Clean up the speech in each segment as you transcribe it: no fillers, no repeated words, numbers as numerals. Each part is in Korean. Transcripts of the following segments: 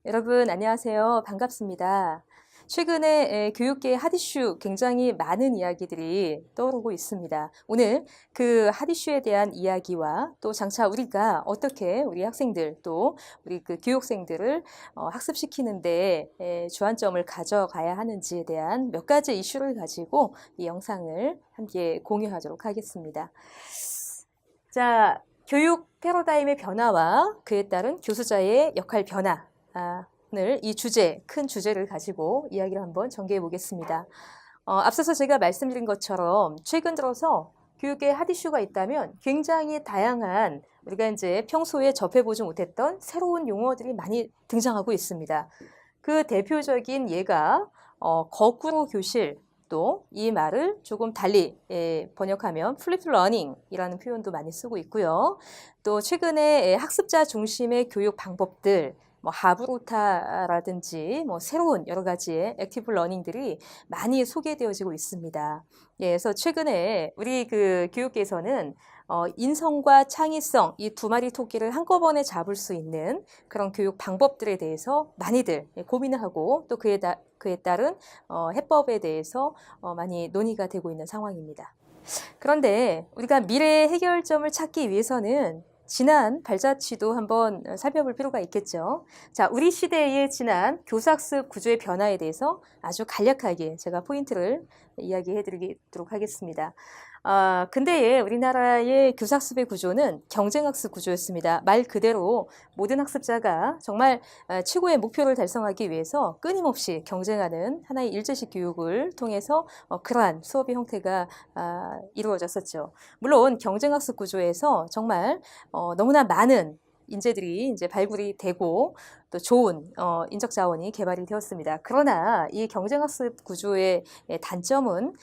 여러분 안녕하세요. 반갑습니다. 최근에 교육계의 핫이슈 굉장히 많은 이야기들이 떠오르고 있습니다. 오늘 그 핫이슈에 대한 이야기와 또 장차 우리가 어떻게 우리 학생들 또 우리 그 교육생들을 학습시키는데 주안점을 가져가야 하는지에 대한 몇 가지 이슈를 가지고 이 영상을 함께 공유하도록 하겠습니다. 자, 교육 패러다임의 변화와 그에 따른 교수자의 역할 변화. 오늘 이 주제, 큰 주제를 가지고 이야기를 한번 전개해 보겠습니다. 앞서서 제가 말씀드린 것처럼 최근 들어서 교육에 핫 이슈가 있다면 굉장히 다양한 우리가 이제 평소에 접해보지 못했던 새로운 용어들이 많이 등장하고 있습니다. 그 대표적인 예가 거꾸로 교실, 또 이 말을 조금 달리 번역하면 플립 러닝이라는 표현도 많이 쓰고 있고요. 또 최근에 학습자 중심의 교육 방법들, 뭐 하브로타라든지 뭐 새로운 여러 가지의 액티브 러닝들이 많이 소개되어지고 있습니다. 그래서 최근에 우리 그 교육계에서는 인성과 창의성 이 두 마리 토끼를 한꺼번에 잡을 수 있는 그런 교육 방법들에 대해서 많이들 고민을 하고 또 그에 따른 해법에 대해서 많이 논의가 되고 있는 상황입니다. 그런데 우리가 미래의 해결점을 찾기 위해서는 지난 발자취도 한번 살펴볼 필요가 있겠죠. 자, 우리 시대의 지난 교사학습 구조의 변화에 대해서 아주 간략하게 제가 포인트를 이야기해 드리도록 하겠습니다. 근대의 우리나라의 교사학습의 구조는 경쟁학습 구조였습니다. 말 그대로 모든 학습자가 정말 최고의 목표를 달성하기 위해서 끊임없이 경쟁하는 하나의 일제식 교육을 통해서 그러한 수업의 형태가 이루어졌었죠. 물론 경쟁학습 구조에서 정말 너무나 많은 인재들이 이제 발굴이 되고 또 좋은 인적 자원이 개발이 되었습니다. 그러나 이 경쟁학습 구조의 단점은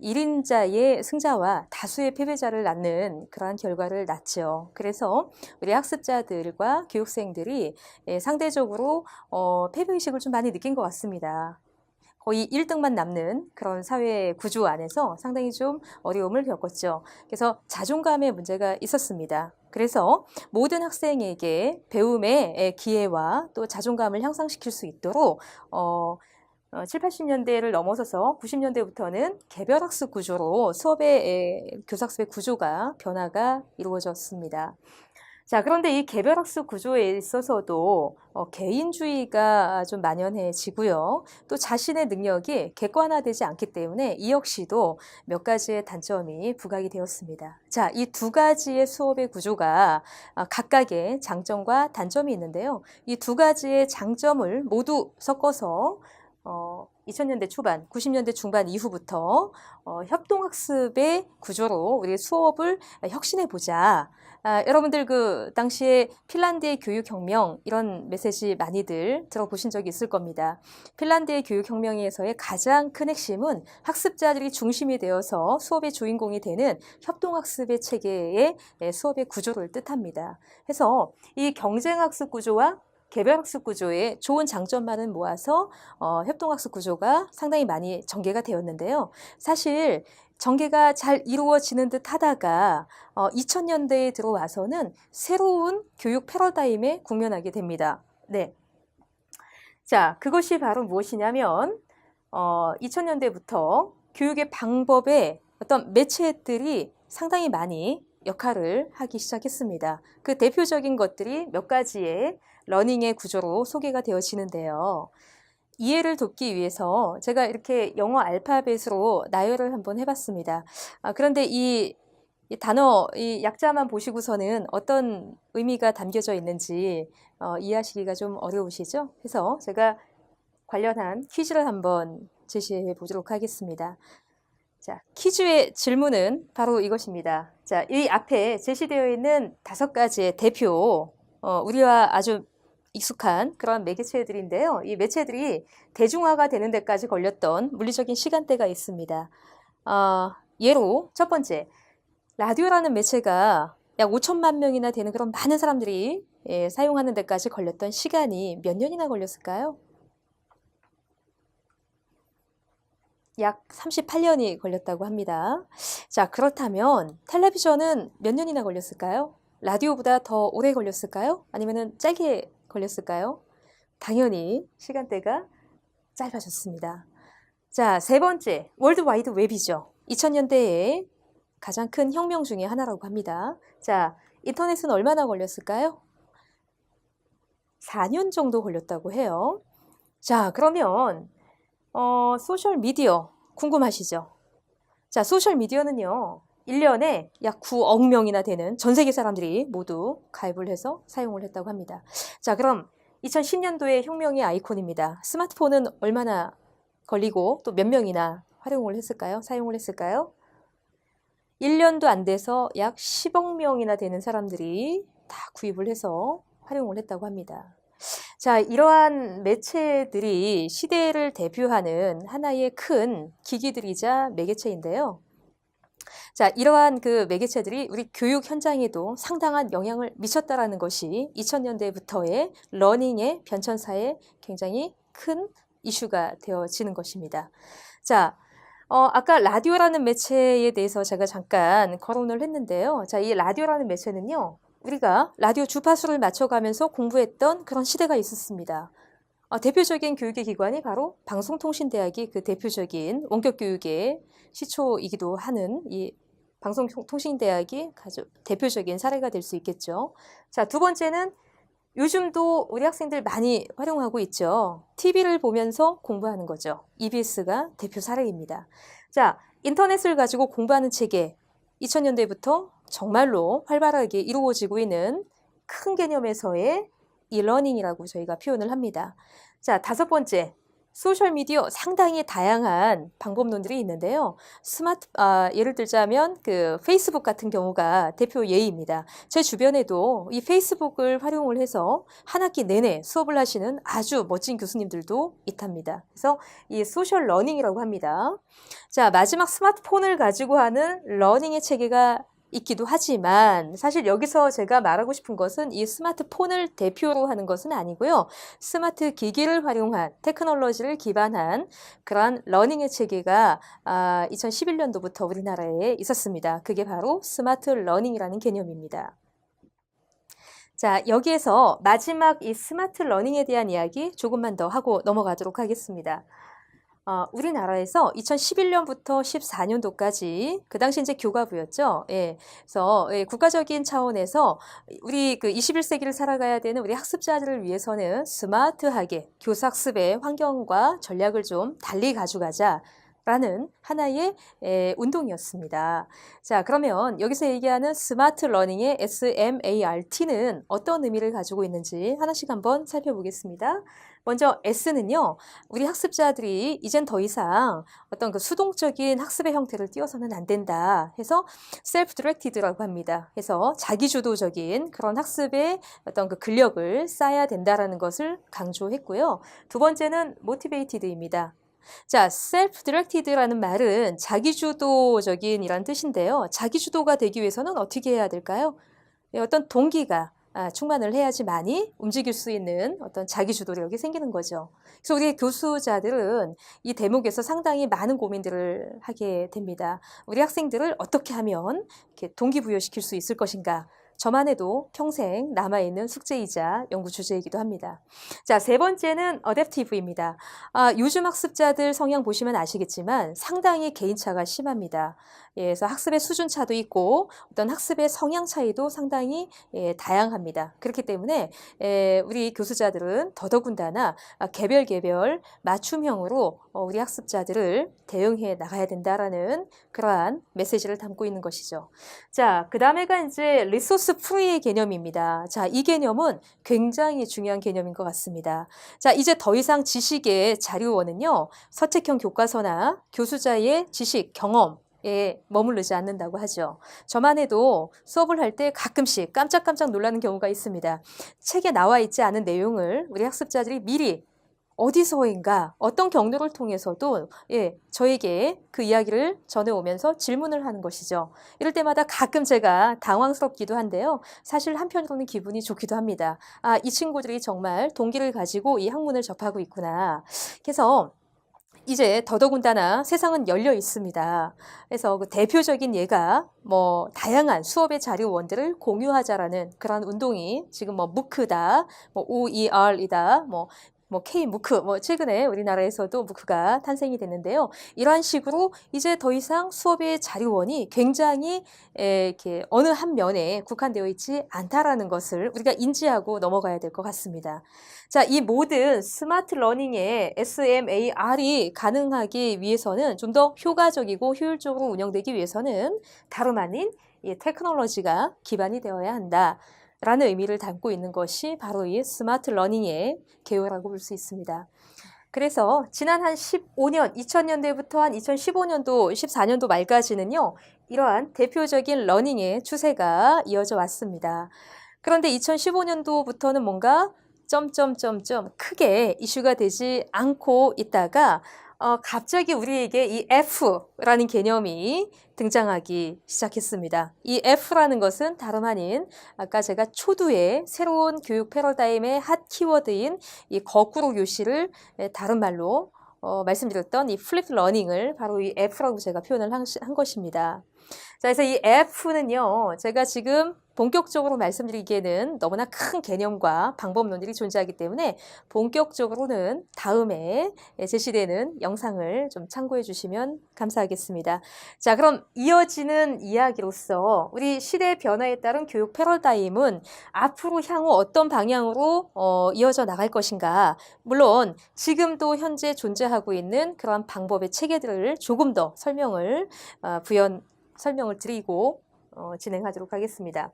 1인자의 승자와 다수의 패배자를 낳는 그러한 결과를 낳죠. 그래서 우리 학습자들과 교육생들이 상대적으로 패배의식을 좀 많이 느낀 것 같습니다. 거의 1등만 남는 그런 사회 구조 안에서 상당히 좀 어려움을 겪었죠. 그래서 자존감의 문제가 있었습니다. 그래서 모든 학생에게 배움의 기회와 또 자존감을 향상시킬 수 있도록 7, 80년대를 넘어서서 90년대부터는 개별학습 구조로 수업의 교사학습의 구조가 변화가 이루어졌습니다. 자, 그런데 이 개별학습 구조에 있어서도 개인주의가 좀 만연해지고요. 또 자신의 능력이 객관화되지 않기 때문에 이 역시도 몇 가지의 단점이 부각이 되었습니다. 자, 이 두 가지의 수업의 구조가 각각의 장점과 단점이 있는데요. 이 두 가지의 장점을 모두 섞어서 2000년대 초반, 90년대 중반 이후부터 협동학습의 구조로 우리 수업을 혁신해보자. 여러분들 그 당시에 핀란드의 교육혁명 이런 메시지 많이들 들어보신 적이 있을 겁니다. 핀란드의 교육혁명에서의 가장 큰 핵심은 학습자들이 중심이 되어서 수업의 주인공이 되는 협동학습의 체계의 수업의 구조를 뜻합니다. 해서 이 경쟁학습 구조와 개별학습 구조의 좋은 장점만은 모아서 협동학습 구조가 상당히 많이 전개가 되었는데요. 사실 전개가 잘 이루어지는 듯 하다가 2000년대에 들어와서는 새로운 교육 패러다임에 국면하게 됩니다. 네. 자, 그것이 바로 무엇이냐면 2000년대부터 교육의 방법에 어떤 매체들이 상당히 많이 역할을 하기 시작했습니다. 그 대표적인 것들이 몇 가지의 러닝의 구조로 소개가 되어지는데요. 이해를 돕기 위해서 제가 이렇게 영어 알파벳으로 나열을 한번 해봤습니다. 그런데 이 단어, 이 약자만 보시고서는 어떤 의미가 담겨져 있는지 이해하시기가 좀 어려우시죠? 그래서 제가 관련한 퀴즈를 한번 제시해 보도록 하겠습니다. 자, 퀴즈의 질문은 바로 이것입니다. 자, 이 앞에 제시되어 있는 5가지의 대표, 우리와 아주 익숙한 그런 매개체들인데요. 이 매체들이 대중화가 되는 데까지 걸렸던 물리적인 시간대가 있습니다. 예로 첫 번째, 라디오라는 매체가 약 5천만 명이나 되는 그런 많은 사람들이 사용하는 데까지 걸렸던 시간이 몇 년이나 걸렸을까요? 약 38년이 걸렸다고 합니다. 자, 그렇다면 텔레비전은 몇 년이나 걸렸을까요? 라디오보다 더 오래 걸렸을까요? 아니면 짧게 걸렸을까요? 당연히 시간대가 짧아졌습니다. 자, 세 번째, 월드와이드 웹이죠. 2000년대에 가장 큰 혁명 중에 하나라고 합니다. 자, 인터넷은 얼마나 걸렸을까요? 4년 정도 걸렸다고 해요. 자, 그러면 소셜미디어 궁금하시죠? 자, 소셜미디어는요. 1년에 약 9억 명이나 되는 전 세계 사람들이 모두 가입을 해서 사용을 했다고 합니다. 자, 그럼 2010년도의 혁명의 아이콘입니다. 스마트폰은 얼마나 걸리고 또 몇 명이나 활용을 했을까요? 사용을 했을까요? 1년도 안 돼서 약 10억 명이나 되는 사람들이 다 구입을 해서 활용을 했다고 합니다. 자, 이러한 매체들이 시대를 대표하는 하나의 큰 기기들이자 매개체인데요. 자, 이러한 그 매개체들이 우리 교육 현장에도 상당한 영향을 미쳤다라는 것이 2000년대부터의 러닝의 변천사에 굉장히 큰 이슈가 되어지는 것입니다. 자, 아까 라디오라는 매체에 대해서 제가 잠깐 거론을 했는데요. 자, 이 라디오라는 매체는요, 우리가 라디오 주파수를 맞춰가면서 공부했던 그런 시대가 있었습니다. 대표적인 교육의 기관이 바로 방송통신대학이 그 대표적인 원격교육의 시초이기도 하는 이 방송통신대학이 아주 대표적인 사례가 될 수 있겠죠. 자, 두 번째는 요즘도 우리 학생들 많이 활용하고 있죠. TV를 보면서 공부하는 거죠. EBS가 대표 사례입니다. 자, 인터넷을 가지고 공부하는 체계, 2000년대부터 정말로 활발하게 이루어지고 있는 큰 개념에서의 이러닝이라고 저희가 표현을 합니다. 자, 다섯 번째, 소셜미디어 상당히 다양한 방법론들이 있는데요. 예를 들자면 그 페이스북 같은 경우가 대표 예입니다. 제 주변에도 이 페이스북을 활용을 해서 한 학기 내내 수업을 하시는 아주 멋진 교수님들도 있답니다. 그래서 이 소셜 러닝이라고 합니다. 자, 마지막 스마트폰을 가지고 하는 러닝의 체계가 있기도 하지만 사실 여기서 제가 말하고 싶은 것은 이 스마트폰을 대표로 하는 것은 아니고요. 스마트 기기를 활용한 테크놀로지를 기반한 그러한 러닝의 체계가 2011년도부터 우리나라에 있었습니다. 그게 바로 스마트 러닝이라는 개념입니다. 자, 여기에서 마지막 이 스마트 러닝에 대한 이야기 조금만 더 하고 넘어가도록 하겠습니다. 우리나라에서 2011년부터 14년도까지 그 당시 이제 교과부였죠. 예. 그래서 국가적인 차원에서 우리 그 21세기를 살아가야 되는 우리 학습자들을 위해서는 스마트하게 교사학습의 환경과 전략을 좀 달리 가져가자. 라는 하나의 운동이었습니다. 자, 그러면 여기서 얘기하는 스마트 러닝의 SMART는 어떤 의미를 가지고 있는지 하나씩 한번 살펴보겠습니다. 먼저 S는요, 우리 학습자들이 이젠 더 이상 어떤 그 수동적인 학습의 형태를 띄워서는 안 된다 해서 self-directed라고 합니다. 해서 자기주도적인 그런 학습의 어떤 그 근력을 쌓아야 된다라는 것을 강조했고요. 두 번째는 motivated입니다. 자, self-directed라는 말은 자기주도적인 이란 뜻인데요. 자기주도가 되기 위해서는 어떻게 해야 될까요? 어떤 동기가 충만을 해야지만이 움직일 수 있는 어떤 자기주도력이 생기는 거죠. 그래서 우리 교수자들은 이 대목에서 상당히 많은 고민들을 하게 됩니다. 우리 학생들을 어떻게 하면 이렇게 동기부여시킬 수 있을 것인가? 저만 해도 평생 남아있는 숙제이자 연구 주제이기도 합니다. 자, 세 번째는 어댑티브입니다. 요즘 학습자들 성향 보시면 아시겠지만 상당히 개인차가 심합니다. 예, 그래서 학습의 수준 차도 있고 어떤 학습의 성향 차이도 상당히 다양합니다. 그렇기 때문에 우리 교수자들은 더더군다나 개별 맞춤형으로 우리 학습자들을 대응해 나가야 된다라는 그러한 메시지를 담고 있는 것이죠. 자, 그 다음에가 이제 리소스 프리의 개념입니다. 자, 이 개념은 굉장히 중요한 개념인 것 같습니다. 자, 이제 더 이상 지식의 자료원은요, 서책형 교과서나 교수자의 지식, 경험에 머무르지 않는다고 하죠. 저만 해도 수업을 할 때 가끔씩 깜짝깜짝 놀라는 경우가 있습니다. 책에 나와 있지 않은 내용을 우리 학습자들이 미리 어디서인가 어떤 경로를 통해서도 저에게 그 이야기를 전해오면서 질문을 하는 것이죠. 이럴 때마다 가끔 제가 당황스럽기도 한데요. 사실 한편으로는 기분이 좋기도 합니다. 이 친구들이 정말 동기를 가지고 이 학문을 접하고 있구나. 그래서 이제 더더군다나 세상은 열려 있습니다. 그래서 그 대표적인 예가 다양한 수업의 자료원들을 공유하자라는 그런 운동이 지금 MOOC다, OER이다, 뭐 K-무크, 뭐 최근에 우리나라에서도 무크가 탄생이 됐는데요. 이러한 식으로 이제 더 이상 수업의 자료원이 굉장히 이렇게 어느 한 면에 국한되어 있지 않다라는 것을 우리가 인지하고 넘어가야 될 것 같습니다. 자, 이 모든 스마트 러닝의 SMAR이 가능하기 위해서는 좀 더 효과적이고 효율적으로 운영되기 위해서는 다름 아닌 이 테크놀로지가 기반이 되어야 한다. 라는 의미를 담고 있는 것이 바로 이 스마트 러닝의 개요라고 볼 수 있습니다. 그래서 지난 한 15년, 2000년대부터 한 2015년도, 14년도 말까지는요, 이러한 대표적인 러닝의 추세가 이어져 왔습니다. 그런데 2015년도부터는 뭔가 크게 이슈가 되지 않고 있다가 갑자기 우리에게 이 F라는 개념이 등장하기 시작했습니다. 이 F라는 것은 다름 아닌 아까 제가 초두의 새로운 교육 패러다임의 핫 키워드인 이 거꾸로 교실을 다른 말로 말씀드렸던 이 플립 러닝을 바로 이 F라고 제가 표현을 한 것입니다. 자, 그래서 이 F는요, 제가 지금 본격적으로 말씀드리기에는 너무나 큰 개념과 방법론들이 존재하기 때문에 본격적으로는 다음에 제시되는 영상을 좀 참고해 주시면 감사하겠습니다. 자, 그럼 이어지는 이야기로서 우리 시대 변화에 따른 교육 패러다임은 앞으로 향후 어떤 방향으로 이어져 나갈 것인가. 물론 지금도 현재 존재하고 있는 그러한 방법의 체계들을 조금 더 설명을 드리고 진행하도록 하겠습니다.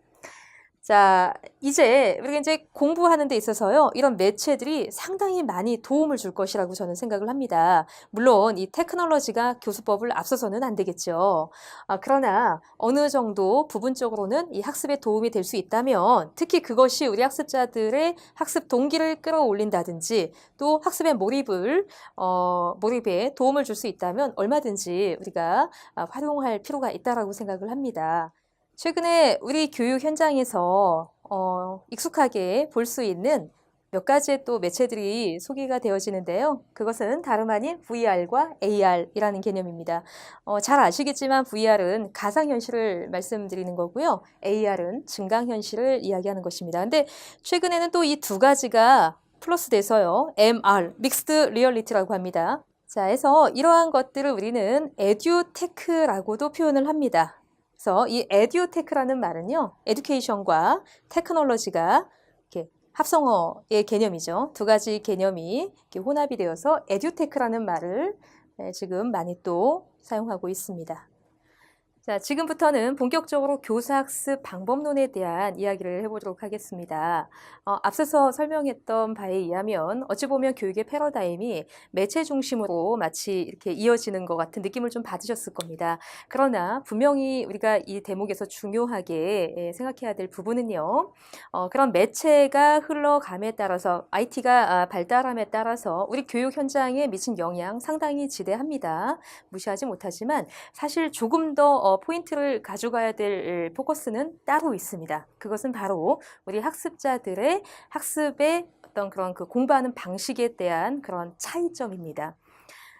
자, 우리가 이제 공부하는 데 있어서요, 이런 매체들이 상당히 많이 도움을 줄 것이라고 저는 생각을 합니다. 물론 이 테크놀로지가 교수법을 앞서서는 안 되겠죠. 그러나 어느 정도 부분적으로는 이 학습에 도움이 될 수 있다면, 특히 그것이 우리 학습자들의 학습 동기를 끌어올린다든지 또 학습의 몰입에 도움을 줄 수 있다면 얼마든지 우리가 활용할 필요가 있다라고 생각을 합니다. 최근에 우리 교육 현장에서 익숙하게 볼 수 있는 몇 가지의 또 매체들이 소개가 되어지는데요. 그것은 다름 아닌 VR과 AR이라는 개념입니다. 잘 아시겠지만 VR은 가상현실을 말씀드리는 거고요. AR은 증강현실을 이야기하는 것입니다. 근데 최근에는 또 이 두 가지가 플러스 돼서요. MR, 믹스드 리얼리티라고 합니다. 자, 해서 이러한 것들을 우리는 에듀테크라고도 표현을 합니다. 그래서 이 에듀테크라는 말은요, 에듀케이션과 테크놀로지가 이렇게 합성어의 개념이죠. 두 가지 개념이 이렇게 혼합이 되어서 에듀테크라는 말을 지금 많이 또 사용하고 있습니다. 자, 지금부터는 본격적으로 교사학습 방법론에 대한 이야기를 해보도록 하겠습니다. 앞서서 설명했던 바에 의하면 어찌 보면 교육의 패러다임이 매체 중심으로 마치 이렇게 이어지는 것 같은 느낌을 좀 받으셨을 겁니다. 그러나 분명히 우리가 이 대목에서 중요하게 생각해야 될 부분은요. 그런 매체가 흘러감에 따라서 IT가 발달함에 따라서 우리 교육 현장에 미친 영향 상당히 지대합니다. 무시하지 못하지만 사실 조금 더 포인트를 가져가야 될 포커스는 따로 있습니다. 그것은 바로 우리 학습자들의 학습의 어떤 그런 그 공부하는 방식에 대한 그런 차이점입니다.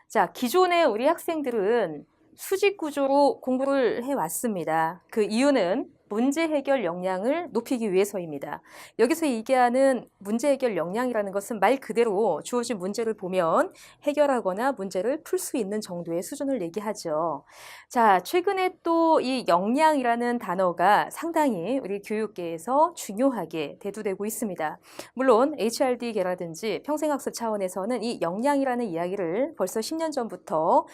자, 기존에 우리 학생들은 수직 구조로 공부를 해왔습니다. 그 이유는 문제 해결 역량을 높이기 위해서입니다. 여기서 얘기하는 문제 해결 역량이라는 것은 말 그대로 주어진 문제를 보면 해결하거나 문제를 풀 수 있는 정도의 수준을 얘기하죠. 자, 최근에 또 이 역량이라는 단어가 상당히 우리 교육계에서 중요하게 대두되고 있습니다. 물론 HRD계라든지 평생학습 차원에서는 이 역량이라는 이야기를 벌써 10년 전부터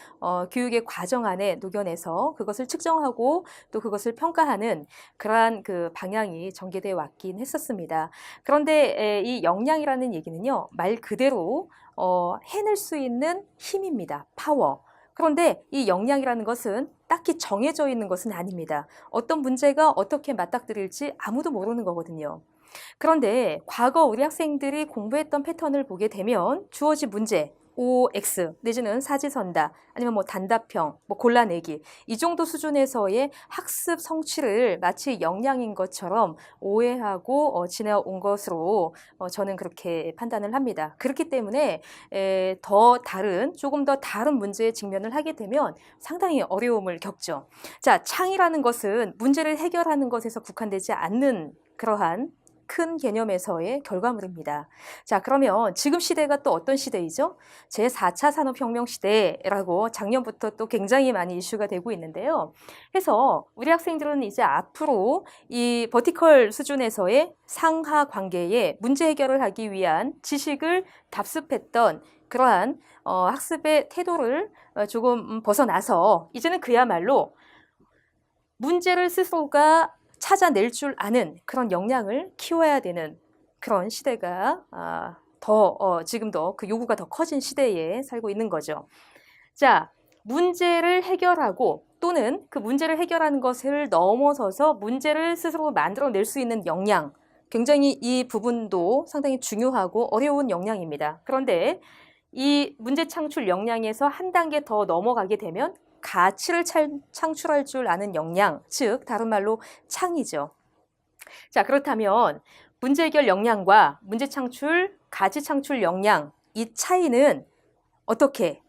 교육의 과정 안에 녹여내서 그것을 측정하고 또 그것을 평가하는 그러한 그 방향이 전개되어 왔긴 했었습니다. 그런데 이 역량이라는 얘기는요, 말 그대로 해낼 수 있는 힘입니다. 파워. 그런데 이 역량이라는 것은 딱히 정해져 있는 것은 아닙니다. 어떤 문제가 어떻게 맞닥뜨릴지 아무도 모르는 거거든요. 그런데 과거 우리 학생들이 공부했던 패턴을 보게 되면 주어진 문제, OX 내지는 사지선다 아니면 뭐 단답형, 뭐 골라내기 이 정도 수준에서의 학습 성취를 마치 역량인 것처럼 오해하고 지내온 것으로 저는 그렇게 판단을 합니다. 그렇기 때문에 조금 더 다른 문제에 직면을 하게 되면 상당히 어려움을 겪죠. 자, 창이라는 것은 문제를 해결하는 것에서 국한되지 않는 그러한 큰 개념에서의 결과물입니다. 자, 그러면 지금 시대가 또 어떤 시대이죠? 제4차 산업혁명 시대라고 작년부터 또 굉장히 많이 이슈가 되고 있는데요. 해서 우리 학생들은 이제 앞으로 이 버티컬 수준에서의 상하 관계에 문제 해결을 하기 위한 지식을 답습했던 그러한 학습의 태도를 조금 벗어나서 이제는 그야말로 문제를 스스로가 찾아낼 줄 아는 그런 역량을 키워야 되는 그런 시대가 지금도 그 요구가 더 커진 시대에 살고 있는 거죠. 자, 문제를 해결하고 또는 그 문제를 해결하는 것을 넘어서서 문제를 스스로 만들어낼 수 있는 역량, 굉장히 이 부분도 상당히 중요하고 어려운 역량입니다. 그런데 이 문제 창출 역량에서 한 단계 더 넘어가게 되면 가치를 창출할 줄 아는 역량, 즉 다른 말로 창이죠. 자, 그렇다면 문제 해결 역량과 문제 창출, 가치 창출 역량, 이 차이는 어떻게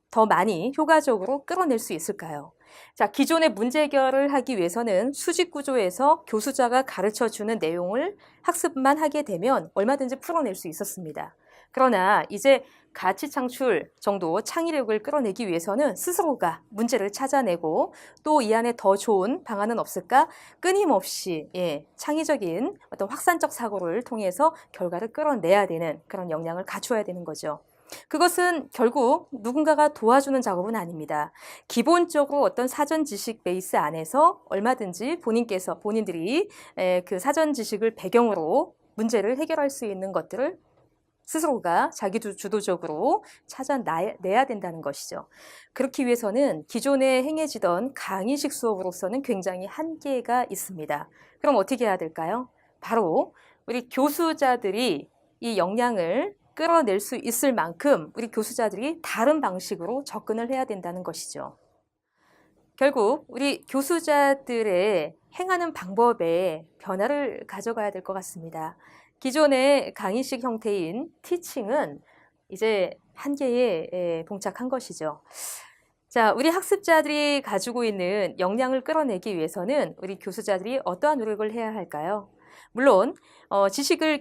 더 많이 효과적으로 끌어낼 수 있을까요? 자, 기존의 문제 해결을 하기 위해서는 수직 구조에서 교수자가 가르쳐주는 내용을 학습만 하게 되면 얼마든지 풀어낼 수 있었습니다. 그러나 이제 가치 창출 정도 창의력을 끌어내기 위해서는 스스로가 문제를 찾아내고 또 이 안에 더 좋은 방안은 없을까? 끊임없이 창의적인 어떤 확산적 사고를 통해서 결과를 끌어내야 되는 그런 역량을 갖춰야 되는 거죠. 그것은 결국 누군가가 도와주는 작업은 아닙니다. 기본적으로 어떤 사전 지식 베이스 안에서 얼마든지 본인들이 그 사전 지식을 배경으로 문제를 해결할 수 있는 것들을 스스로가 자기 주도적으로 찾아내야 된다는 것이죠. 그렇기 위해서는 기존에 행해지던 강의식 수업으로서는 굉장히 한계가 있습니다. 그럼 어떻게 해야 될까요? 바로 우리 교수자들이 이 역량을 끌어낼 수 있을 만큼 우리 교수자들이 다른 방식으로 접근을 해야 된다는 것이죠. 결국 우리 교수자들의 행하는 방법에 변화를 가져가야 될 것 같습니다. 기존의 강의식 형태인 티칭은 이제 한계에 봉착한 것이죠. 자, 우리 학습자들이 가지고 있는 역량을 끌어내기 위해서는 우리 교수자들이 어떠한 노력을 해야 할까요? 물론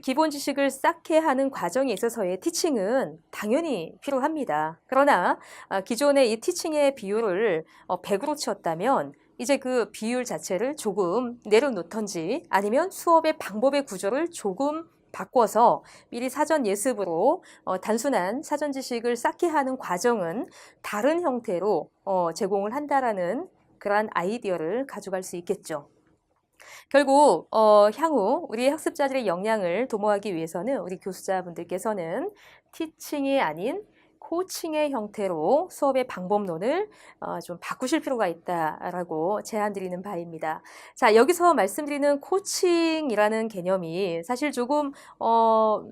기본 지식을 쌓게 하는 과정에 있어서의 티칭은 당연히 필요합니다. 그러나 기존의 이 티칭의 비율을 100으로 치웠다면 이제 그 비율 자체를 조금 내려놓던지 아니면 수업의 방법의 구조를 조금 바꿔서 미리 사전 예습으로 단순한 사전 지식을 쌓게 하는 과정은 다른 형태로 제공을 한다라는 그러한 아이디어를 가져갈 수 있겠죠. 결국 향후 우리 학습자들의 역량을 도모하기 위해서는 우리 교수자분들께서는 티칭이 아닌 코칭의 형태로 수업의 방법론을 좀 바꾸실 필요가 있다라고 제안드리는 바입니다. 자, 여기서 말씀드리는 코칭이라는 개념이 사실 조금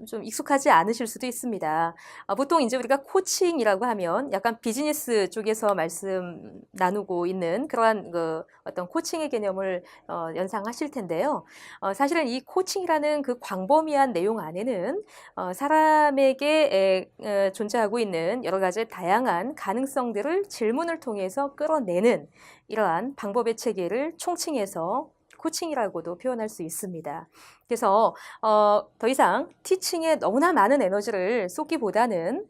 좀 익숙하지 않으실 수도 있습니다. 보통 이제 우리가 코칭이라고 하면 약간 비즈니스 쪽에서 말씀 나누고 있는 그러한 어떤 코칭의 개념을 연상하실 텐데요. 사실은 이 코칭이라는 그 광범위한 내용 안에는 사람에게 존재하고 있는 여러 가지 다양한 가능성들을 질문을 통해서 끌어내는 이러한 방법의 체계를 총칭해서 코칭이라고도 표현할 수 있습니다. 그래서 더 이상 티칭에 너무나 많은 에너지를 쏟기보다는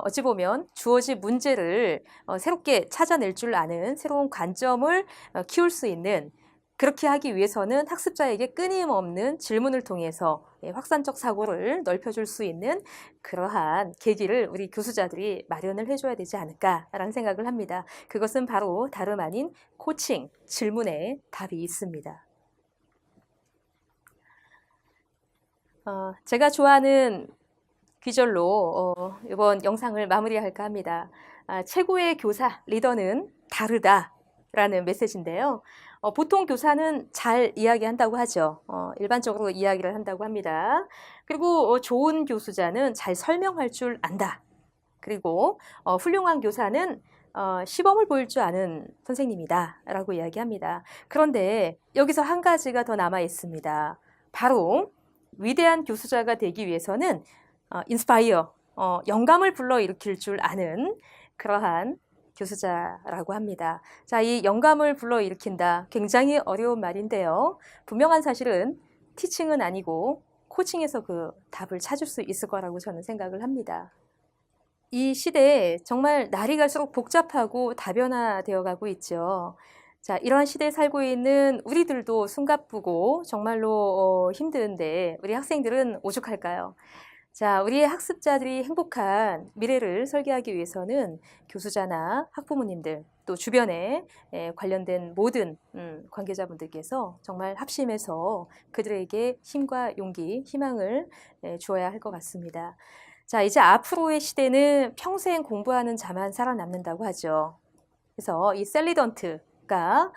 어찌 보면 주어진 문제를 새롭게 찾아낼 줄 아는 새로운 관점을 키울 수 있는, 그렇게 하기 위해서는 학습자에게 끊임없는 질문을 통해서 확산적 사고를 넓혀줄 수 있는 그러한 계기를 우리 교수자들이 마련을 해줘야 되지 않을까라는 생각을 합니다. 그것은 바로 다름 아닌 코칭, 질문에 답이 있습니다. 제가 좋아하는 귀절로 이번 영상을 마무리할까 합니다. 최고의 교사, 리더는 다르다라는 메시지인데요. 보통 교사는 잘 이야기한다고 하죠. 일반적으로 이야기를 한다고 합니다. 그리고 좋은 교수자는 잘 설명할 줄 안다. 그리고 훌륭한 교사는 시범을 보일 줄 아는 선생님이다 라고 이야기합니다. 그런데 여기서 한 가지가 더 남아 있습니다. 바로 위대한 교수자가 되기 위해서는 인스파이어, 영감을 불러일으킬 줄 아는 그러한 교수자라고 합니다. 자, 이 영감을 불러일으킨다. 굉장히 어려운 말인데요. 분명한 사실은 티칭은 아니고 코칭에서 그 답을 찾을 수 있을 거라고 저는 생각을 합니다. 이 시대에 정말 날이 갈수록 복잡하고 다변화되어 가고 있죠. 자, 이러한 시대에 살고 있는 우리들도 숨가쁘고 정말로 힘든데 우리 학생들은 오죽할까요? 자, 우리의 학습자들이 행복한 미래를 설계하기 위해서는 교수자나 학부모님들 또 주변에 관련된 모든 관계자분들께서 정말 합심해서 그들에게 힘과 용기, 희망을 주어야 할 것 같습니다. 자, 이제 앞으로의 시대는 평생 공부하는 자만 살아남는다고 하죠. 그래서 이 셀리던트가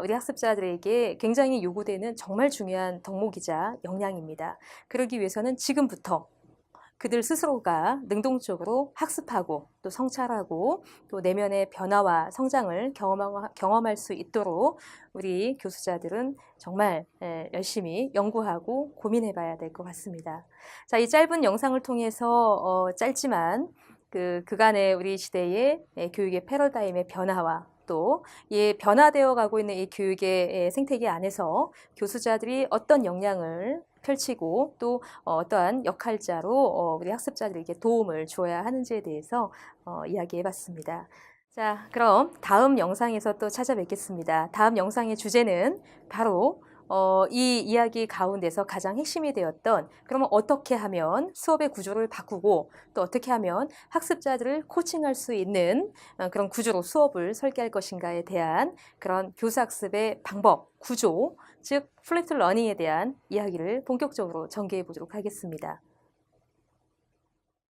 우리 학습자들에게 굉장히 요구되는 정말 중요한 덕목이자 역량입니다. 그러기 위해서는 지금부터 그들 스스로가 능동적으로 학습하고 또 성찰하고 또 내면의 변화와 성장을 경험할 수 있도록 우리 교수자들은 정말 열심히 연구하고 고민해 봐야 될 것 같습니다. 자, 이 짧은 영상을 통해서 짧지만 그간의 우리 시대의 교육의 패러다임의 변화와 또 이 변화되어 가고 있는 이 교육의 생태계 안에서 교수자들이 어떤 역량을 펼치고 또 어떠한 역할자로 우리 학습자들에게 도움을 주어야 하는지에 대해서 이야기해 봤습니다. 자, 그럼 다음 영상에서 또 찾아뵙겠습니다. 다음 영상의 주제는 바로 이 이야기 가운데서 가장 핵심이 되었던 그러면 어떻게 하면 수업의 구조를 바꾸고 또 어떻게 하면 학습자들을 코칭할 수 있는 그런 구조로 수업을 설계할 것인가에 대한 그런 교사학습의 방법, 구조, 즉 플랫 러닝에 대한 이야기를 본격적으로 전개해 보도록 하겠습니다.